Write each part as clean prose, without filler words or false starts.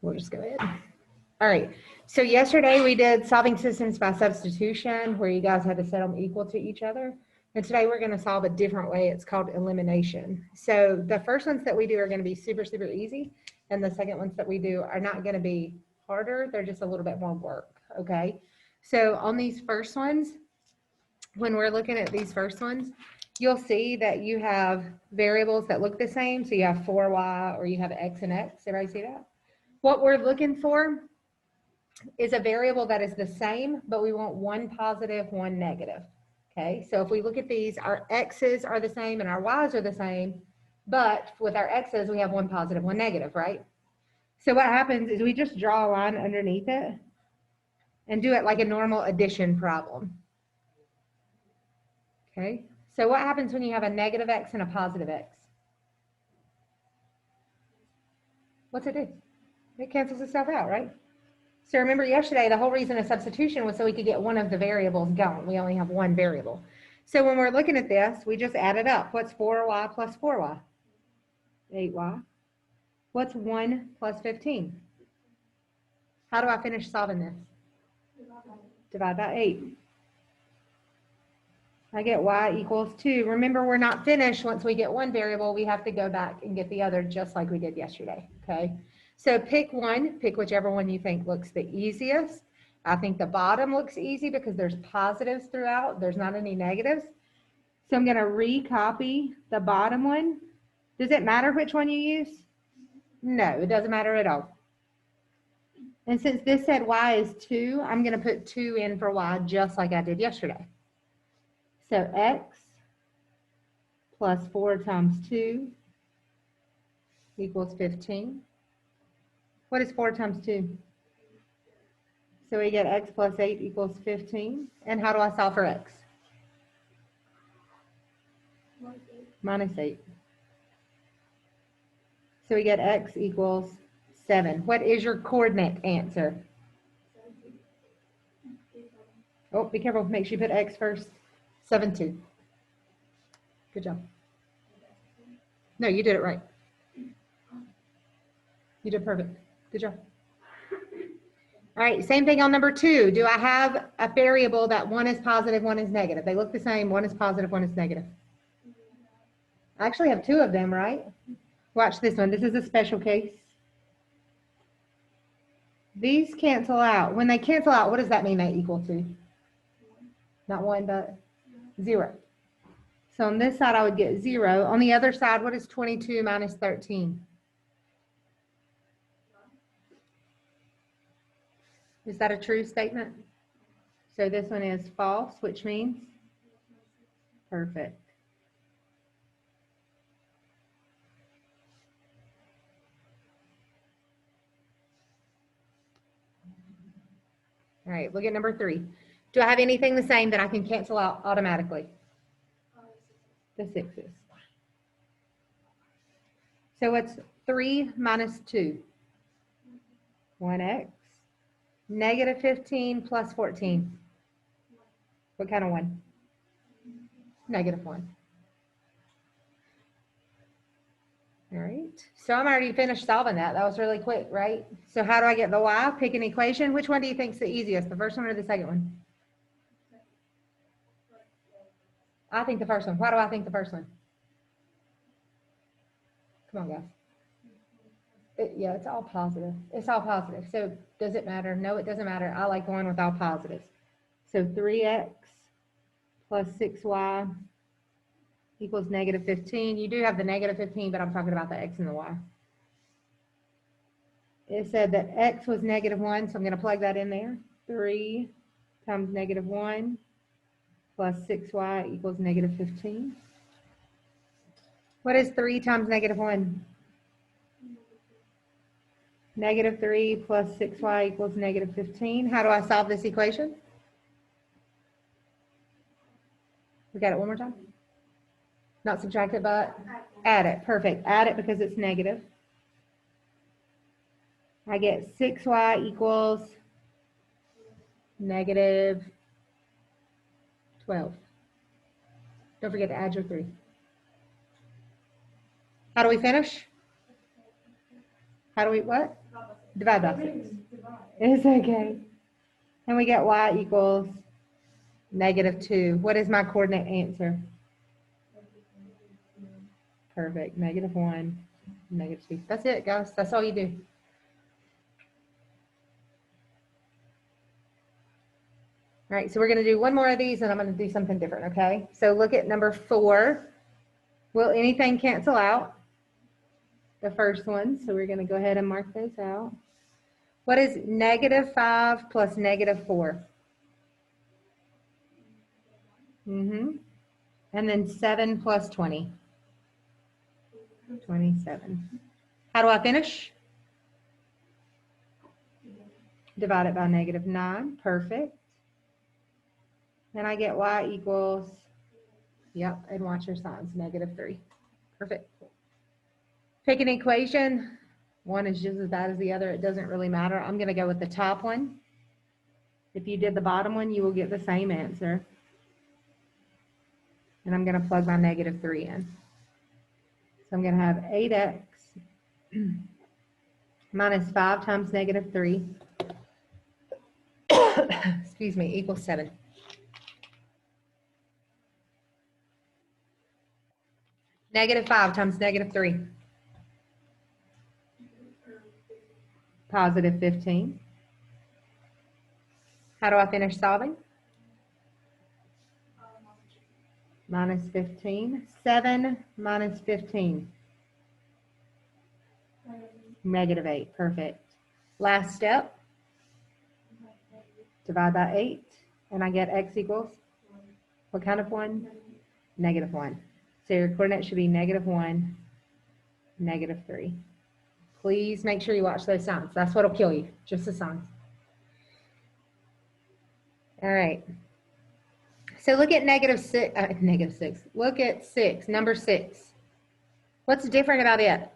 We'll just go ahead. All right. So yesterday we did solving systems by substitution, where you guys had to set them equal to each other. And today we're going to solve a different way. It's called elimination. So the first ones that we do are going to be super, super easy. And the second ones that we do are not going to be harder. They're just a little bit more work. Okay. So on these first ones, when we're looking at these first ones, you'll see that you have variables that look the same. So you have 4y or you have x and x. Everybody see that? What we're looking for is a variable that is the same, but we want one positive, one negative. Okay, so if we look at these, our x's are the same and our y's are the same, but with our x's, we have one positive, one negative, right? So what happens is we just draw a line underneath it and do it like a normal addition problem. Okay, so what happens when you have a negative x and a positive x? What's it do? It cancels itself out, right? So remember yesterday, the whole reason of substitution was so we could get one of the variables going. We only have one variable. So when we're looking at this, we just add it up. What's 4y plus 4y? 8y. What's 1 plus 15? How do I finish solving this? Divide by 8. I get y equals 2. Remember, we're not finished. Once we get one variable, we have to go back and get the other just like we did yesterday, okay? So pick one, pick whichever one you think looks the easiest. I think the bottom looks easy because there's positives throughout. There's not any negatives. So I'm going to recopy the bottom one. Does it matter which one you use? No, it doesn't matter at all. And since this said y is 2, I'm going to put 2 in for y just like I did yesterday. So x plus 4 times 2 equals 15. What is 4 times 2? So we get x plus 8 equals 15. And how do I solve for x? Minus 8. So we get x equals 7. What is your coordinate answer? Oh, be careful. Make sure you put x first. 7, 2. Good job. No, you did it right. You did perfect. Good job. All right, same thing on number 2. Do I have a variable that one is positive, one is negative? They look the same. One is positive, one is negative. I actually have 2 of them, right? Watch this one. This is a special case. These cancel out. When they cancel out, what does that mean they equal to? Not 1, but 0. So on this side, I would get 0. On the other side, what is 22 minus 13? Is that a true statement? So this one is false, which means perfect. All right, look at number 3. Do I have anything the same that I can cancel out automatically? The 6's. So what's 3 minus 2? 1x. Negative 15 plus 14. What kind of 1? Negative 1. All right. So I'm already finished solving that. That was really quick, right? So how do I get the y? Pick an equation. Which one do you think is the easiest? The first one or the second one? I think the first one. Why do I think the first one? Come on, guys. Yeah, it's all positive. It's all positive. So does it matter? No, it doesn't matter. I like going with all positives. So 3x plus 6y equals negative 15. You do have the negative 15, but I'm talking about the x and the y. It said that x was negative 1, so I'm going to plug that in there. 3 times negative 1 plus 6y equals negative 15. What is 3 times negative 1? Negative 3 plus 6y equals negative 15. How do I solve this equation? We got it one more time? Not subtract it, but add it. Perfect. Add it because it's negative. I get 6y equals negative 12. Don't forget to add your 3. How do we finish? How do we what? Divide by 6. It's okay. And we get y equals -2. What is my coordinate answer? Perfect. -1, -2. That's it, guys. That's all you do. All right, so we're going to do one more of these, and I'm going to do something different, okay? So look at number 4. Will anything cancel out? The first one. So we're going to go ahead and mark those out. What is -5 plus -4? And then 7 plus 20. 27. How do I finish? Divide it by -9. Perfect. Then I get y equals, yep, and watch your signs, -3. Perfect. Pick an equation. One is just as bad as the other. It doesn't really matter. I'm going to go with the top one. If you did the bottom one, you will get the same answer. And I'm going to plug my -3 in. So I'm going to have 8x minus 5 times -3, excuse me, equals 7. -5 times -3. Positive 15. How do I finish solving? Minus 15. 7 minus 15. -8. Perfect. Last step. Divide by 8. And I get x equals? What kind of 1? -1. So your coordinate should be -1, -3. Please make sure you watch those signs. That's what'll kill you, just the signs. All right. So look at -6. Look at 6, number 6. What's different about it?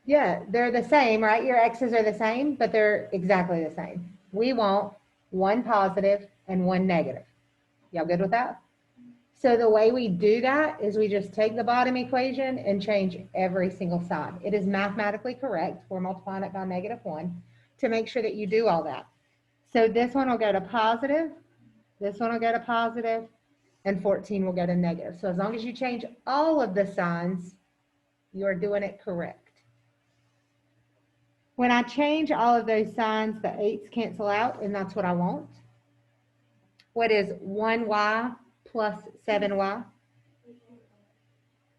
Yeah, they're the same, right? Your x's are the same, but they're exactly the same. We want one positive and one negative. Y'all good with that? So the way we do that is we just take the bottom equation and change every single side. It is mathematically correct. We're multiplying it by -1 to make sure that you do all that. So this one will go to positive, this one will go to positive, and 14 will go to negative. So as long as you change all of the signs, you're doing it correct. When I change all of those signs, the 8's cancel out, and that's what I want. What is 1y plus 7y?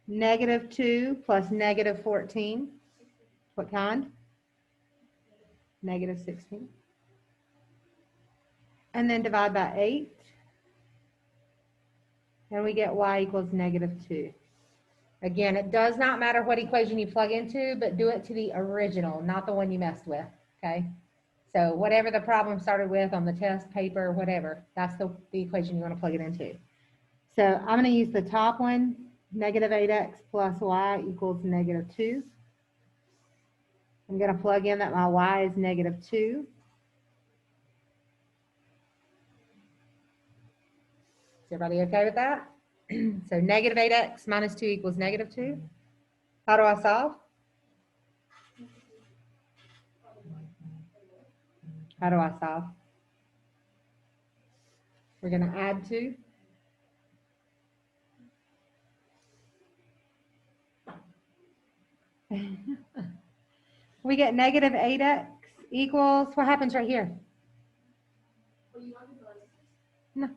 -2 plus -14. What kind? -16. And then divide by 8. And we get y equals -2. Again, it does not matter what equation you plug into, but do it to the original, not the one you messed with, okay? So whatever the problem started with on the test paper, whatever, that's the equation you want to plug it into. So I'm going to use the top one, -8x plus y equals -2. I'm going to plug in that my y is -2. Is everybody okay with that? So -8x minus 2 equals -2. How do I solve? How do I solve? We're going to add 2. We get -8x equals, what happens right here? No.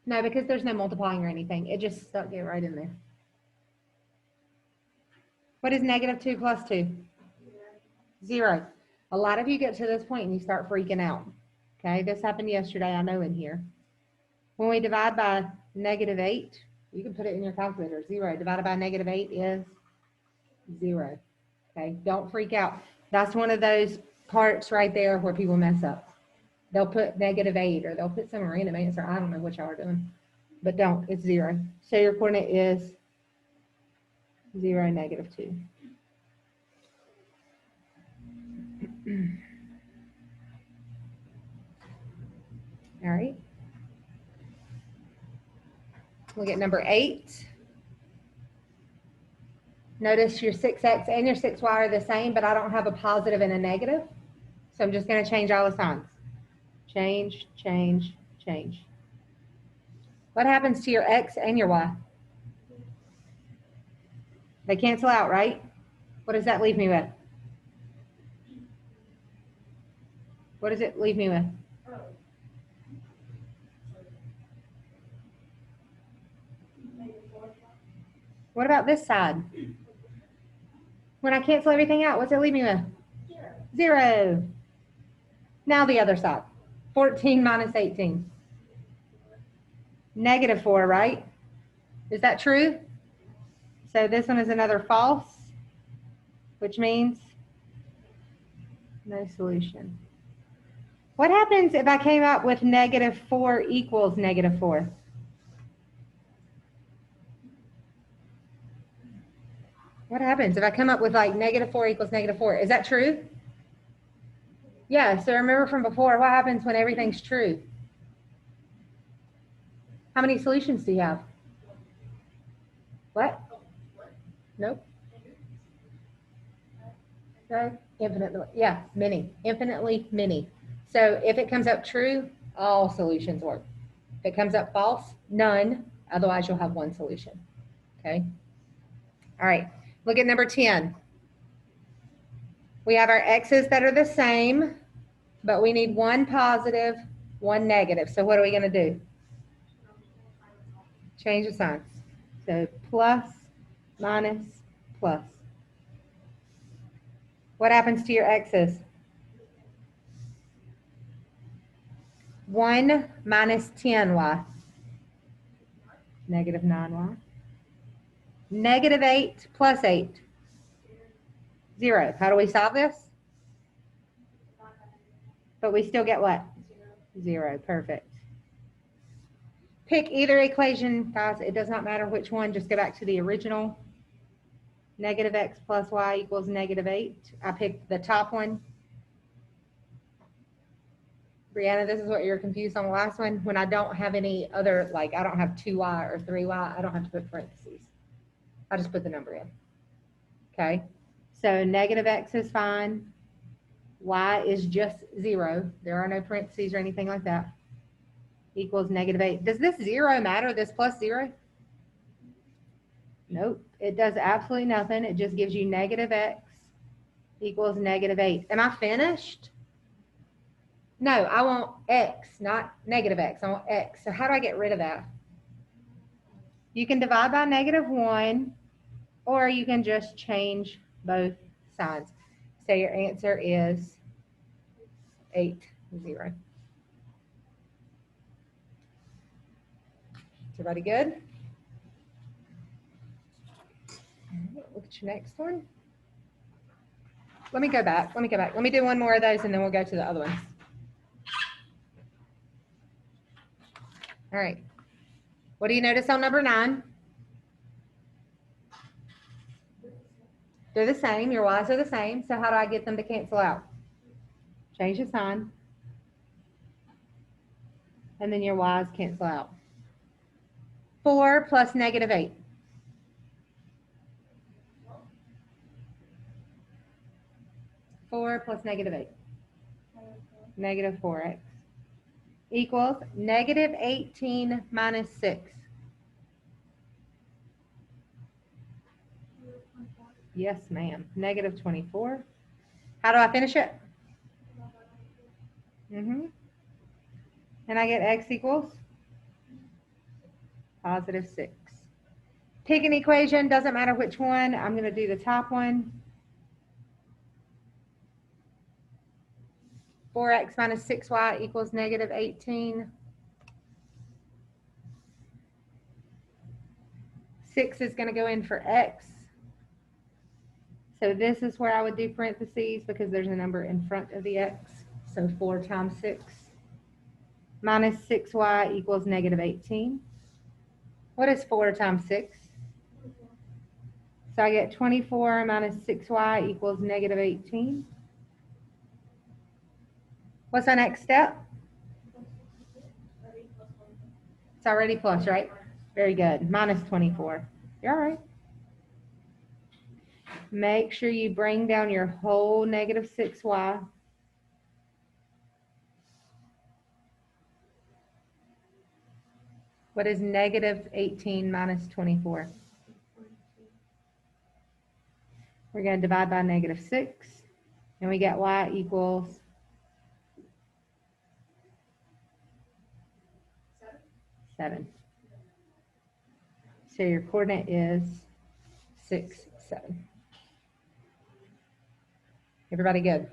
No, because there's no multiplying or anything. It just stuck it right in there. What is -2 plus 2? 0. A lot of you get to this point and you start freaking out. Okay, this happened yesterday, I know in here. When we divide by -8, you can put it in your calculator. 0 divided by -8 is 0. Okay, don't freak out. That's one of those parts right there where people mess up. They'll put -8 or they'll put some random answer. I don't know what y'all are doing, but don't. It's 0. So your coordinate is 0, -2. All right. Look at number 8. Notice your 6x and your 6y are the same, but I don't have a positive and a negative. So I'm just going to change all the signs. Change, change, change. What happens to your x and your y? They cancel out, right? What does that leave me with? What does it leave me with? What about this side? When I cancel everything out, what's it leave me with? 0. Now the other side. 14 minus 18. -4, right? Is that true? So this one is another false, which means no solution. What happens if I came up with -4 equals -4? What happens if I come up with like -4 equals -4? Is that true? Yeah, so remember from before, what happens when everything's true? How many solutions do you have? What? Nope. No, infinitely. Yeah, many. Infinitely many. So if it comes up true, all solutions work. If it comes up false, none. Otherwise, you'll have one solution. Okay? All right. Look at number 10. We have our x's that are the same, but we need one positive, one negative. So what are we going to do? Change the signs. So plus, minus, plus. What happens to your x's? 1 minus 10y. -9y. -8 plus 8. 0. How do we solve this? But we still get what? 0. Perfect. Pick either equation, guys. It does not matter which one. Just go back to the original. -x plus y equals -8. I picked the top one. Brianna, this is what you're confused on the last one. When I don't have any other, like I don't have 2y or 3y, I don't have to put parentheses. I just put the number in. Okay. So -x is fine. Y is just 0. There are no parentheses or anything like that. Equals -8. Does this 0 matter, this plus 0? Nope. It does absolutely nothing. It just gives you -x equals -8. Am I finished? No, I want x, not -x. I want x. So how do I get rid of that? You can divide by -1, or you can just change both signs. So your answer is 8, 0. Is everybody good? Look at your next one. Let me go back. Let me do one more of those and then we'll go to the other ones. All right. What do you notice on number 9? They're the same. Your y's are the same. So how do I get them to cancel out? Change the sign. And then your y's cancel out. 4 plus -8. 4 plus -8. -4x equals -18 minus 6. Yes, ma'am. -24. How do I finish it? And I get x equals +6. Pick an equation. Doesn't matter which one. I'm going to do the top one. 4x minus 6y equals -18. 6 is going to go in for x. So this is where I would do parentheses because there's a number in front of the x. So 4 times 6 minus 6y equals -18. What is 4 times 6? So I get 24 minus 6y equals -18. What's our next step? It's already plus, right? Very good. Minus 24. You're all right. make sure you bring down your whole negative 6y. What is negative 18 minus 24? We're going to divide by negative 6, and we get y equals 7. So your coordinate is 6, 7. Everybody good?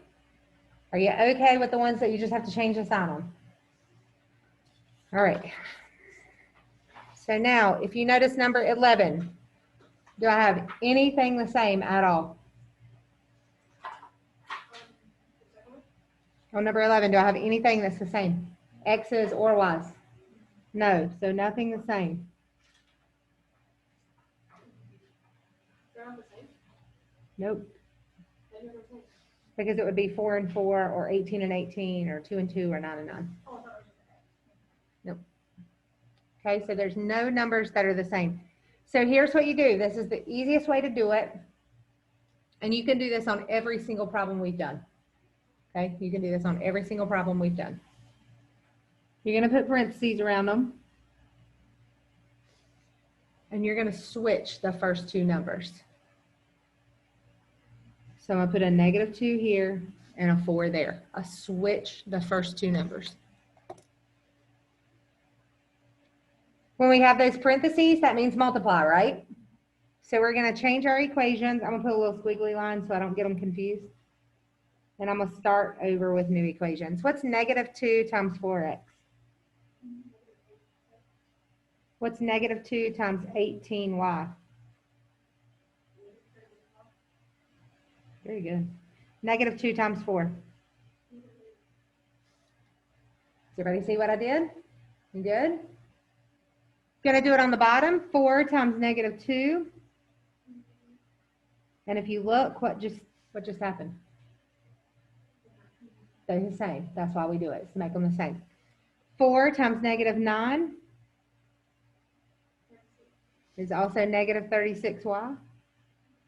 Are you okay with the ones that you just have to change the sign on? All right. So now, if you notice number 11, do I have anything the same at all? On number 11, do I have anything that's the same? X's or Y's? No, so nothing the same. Nope. Because it would be 4 and 4, or 18 and 18, or 2 and 2, or 9 and 9. Nope. Okay, so there's no numbers that are the same. So here's what you do. This is the easiest way to do it. And you can do this on every single problem we've done. Okay, you can do this on every single problem we've done. You're going to put parentheses around them. And you're going to switch the first two numbers. So I'm going to put a negative 2 here and a 4 there. I switch the first two numbers. When we have those parentheses, that means multiply, right? So we're going to change our equations. I'm going to put a little squiggly line so I don't get them confused. And I'm going to start over with new equations. What's negative 2 times 4x? What's negative 2 times 18y? Very good. Negative 2 times 4. Does everybody see what I did? You good? Going to do it on the bottom. 4 times negative 2. And if you look, what just happened? They're the same. That's why we do it, to make them the same. 4 times negative 9 is also negative 36y.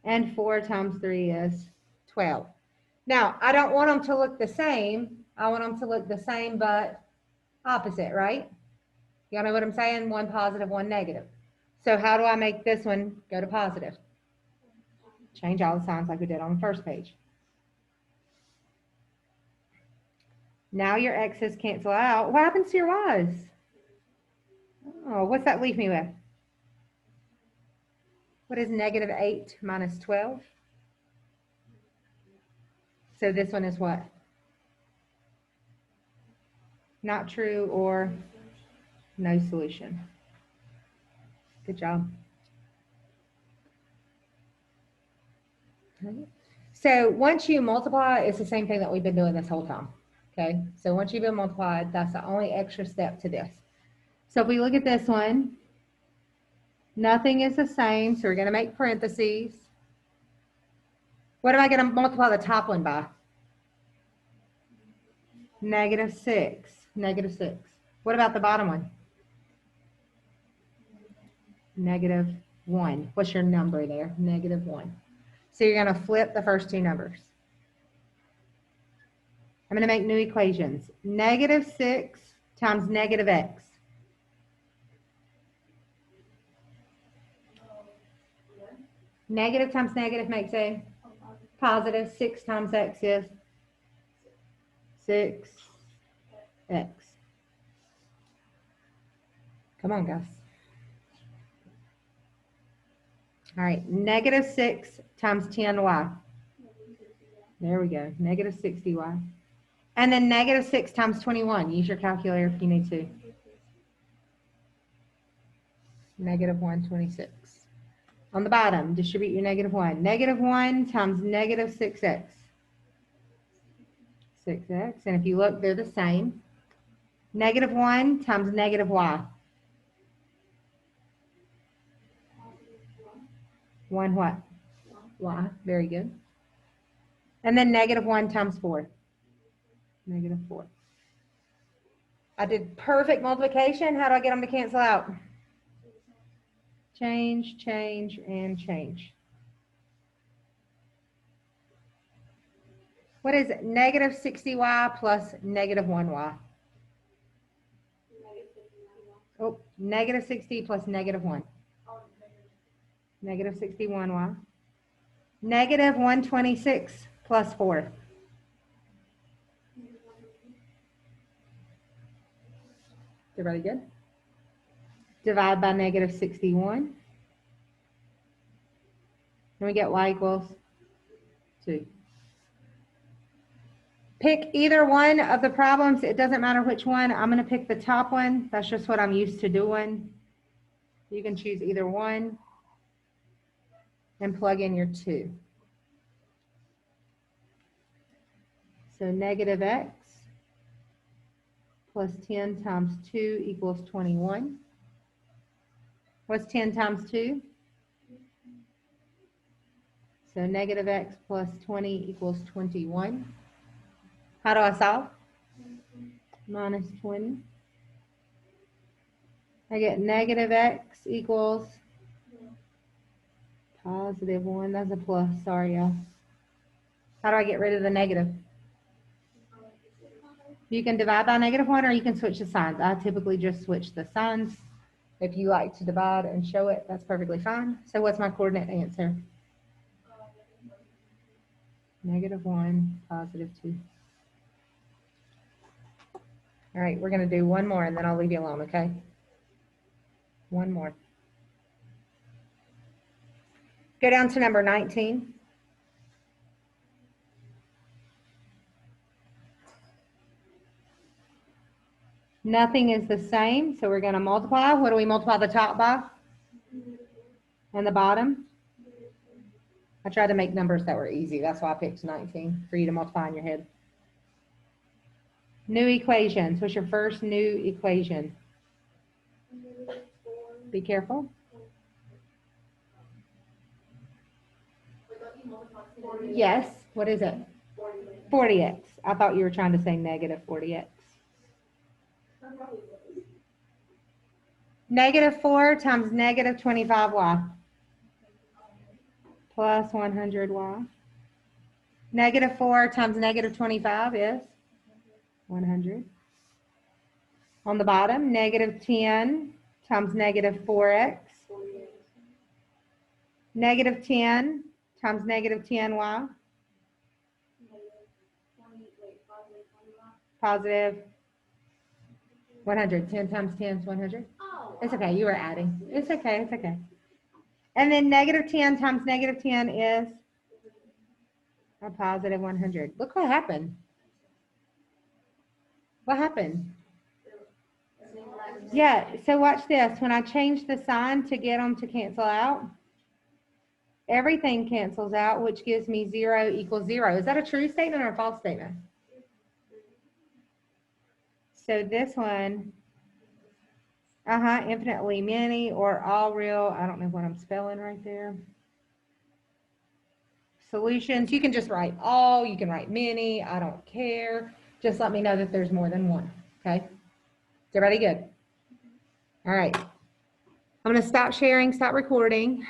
And 4 times 3 is 12. Now, I don't want them to look the same. I want them to look the same but opposite, right? Y'all know what I'm saying? One positive, one negative. So how do I make this one go to positive? Change all the signs like we did on the first page. Now your x's cancel out. What happens to your y's? Oh, what's that leave me with? What is negative 8 minus 12? So this one is what? Not true or no solution. Good job. So once you multiply, it's the same thing that we've been doing this whole time. Okay, so once you've been multiplied, that's the only extra step to this. So if we look at this one, nothing is the same, so we're going to make parentheses. What am I going to multiply the top one by? Negative 6. Negative 6. What about the bottom one? Negative 1. What's your number there? Negative 1. So you're going to flip the first two numbers. I'm going to make new equations. Negative 6 times negative x. Negative times negative makes a positive. 6 times x is 6x. Come on, guys. All right, negative 6 times 10y. There we go, negative 60y. And then negative 6 times 21. Use your calculator if you need to. Negative 126. On the bottom, distribute your negative 1. Negative 1 times negative 6x. 6x. And if you look, they're the same. Negative 1 times negative y. 1 what? Y. Very good. And then negative 1 times 4. Negative 4. I did perfect multiplication. How do I get them to cancel out? Change, change, and change. What is negative 60y plus negative 1y? Oh, negative 60 plus negative 1. Negative 61y. Negative 126 plus 4. Everybody good? Divide by negative 61. And we get y equals 2. Pick either one of the problems. It doesn't matter which one. I'm going to pick the top one. That's just what I'm used to doing. You can choose either one and plug in your 2. So negative x plus 10 times 2 equals 21. What's 10 times 2? So negative x plus 20 equals 21. How do I solve? Minus 20. I get negative x equals positive 1. That's a plus. Sorry, y'all. How do I get rid of the negative? You can divide by negative 1 or you can switch the signs. I typically just switch the signs. If you like to divide and show it, that's perfectly fine. So what's my coordinate answer? Negative 1, positive 2. All right, we're going to do one more and then I'll leave you alone, okay? One more. Go down to number 19. Nothing is the same, so we're going to multiply. What do we multiply the top by? And the bottom? I tried to make numbers that were easy. That's why I picked 19 for you to multiply in your head. New equations. What's your first new equation? Be careful. Yes. What is it? 40x. I thought you were trying to say negative 40x. Negative 4 times negative 25y plus 100y. Negative 4 times negative 25 is 100. On the bottom, negative 10 times negative 4x. Negative 10 times negative 10y. Positive 100. 10 times 10 is 100. It's okay. You were adding. It's okay. It's okay. And then negative 10 times negative 10 is a positive 100. Look what happened. What happened? Yeah, so watch this. When I change the sign to get them to cancel out, everything cancels out, which gives me 0 equals 0. Is that a true statement or a false statement? So this one, infinitely many or all real. I don't know what I'm spelling right there. Solutions, you can just write all, you can write many, I don't care. Just let me know that there's more than one, okay? Is everybody good? All right. I'm going to stop sharing, stop recording.